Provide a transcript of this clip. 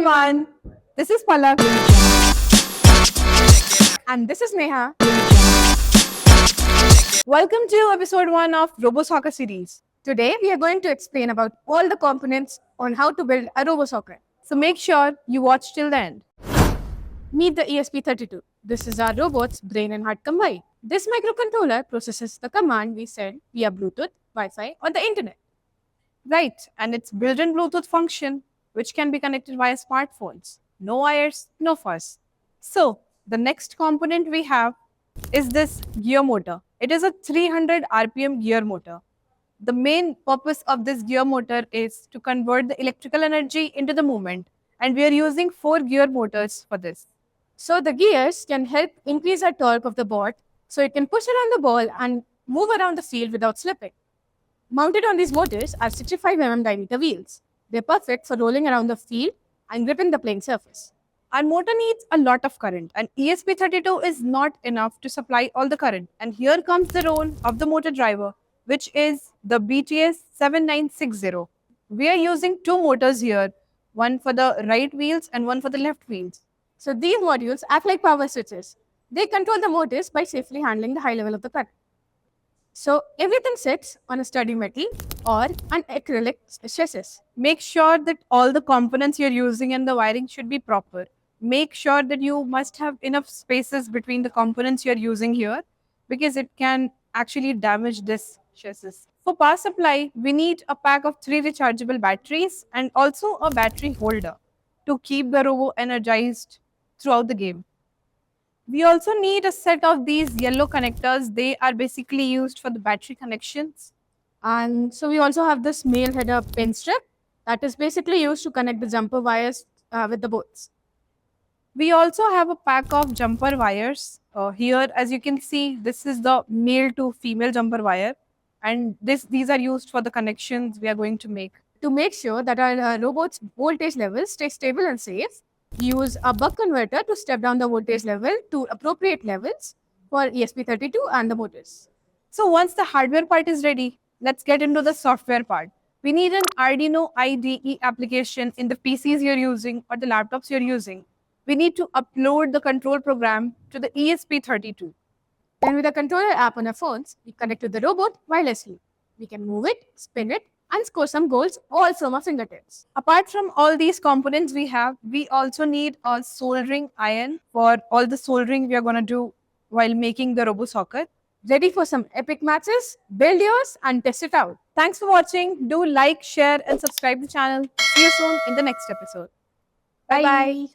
everyone. This is Palak. And this is Neha. Welcome to episode 1 of Robo Soccer series. Today we are going to explain about all the components on how to build a RoboSoccer. So make sure you watch till the end. Meet the ESP32. This is our robot's brain and heart combined. This microcontroller processes the command we send via Bluetooth, Wi-Fi, or the internet. Right, and its built-in Bluetooth function, which can be connected via smartphones. No wires, no fuss. So, the next component we have is this gear motor. It is a 300 RPM gear motor. The main purpose of this gear motor is to convert the electrical energy into the movement, and we are using 4 gear motors for this. So the gears can help increase the torque of the bot so it can push around the ball and move around the field without slipping. Mounted on these motors are 65 diameter wheels. They're perfect for rolling around the field and gripping the playing surface. Our motor needs a lot of current, and ESP32 is not enough to supply all the current. And here comes the role of the motor driver, which is the BTS 7960. We are using 2 motors here, one for the right wheels and one for the left wheels. So these modules act like power switches. They control the motors by safely handling the high level of the current. So everything sits on a sturdy metal or an acrylic chassis. Make sure that all the components you're using and the wiring should be proper. Make sure that you must have enough spaces between the components you're using here, because it can actually damage this chassis. For power supply, we need a pack of 3 rechargeable batteries and also a battery holder to keep the robo energized throughout the game. We also need a set of these yellow connectors. They are basically used for the battery connections. And so we also have this male header pin strip that is basically used to connect the jumper wires with the bolts. We also have a pack of jumper wires. Here, as you can see, this is the male to female jumper wire, and these are used for the connections we are going to make. To make sure that our robot's voltage levels stay stable and safe, use a buck converter to step down the voltage level to appropriate levels for ESP32 and the motors. So once the hardware part is ready, let's get into the software part. We need an Arduino IDE application in the PCs you're using or the laptops you're using. We need to upload the control program to the ESP32. Then with the controller app on our phones, we connect to the robot wirelessly. We can move it, spin it, and score some goals all from our fingertips. Apart from all these components we also need a soldering iron for all the soldering we are going to do while making the RoboSoccer. Ready for some epic matches? Build yours and test it out. Thanks for watching. Do like, share, and subscribe the channel. See you soon in the next episode. Bye.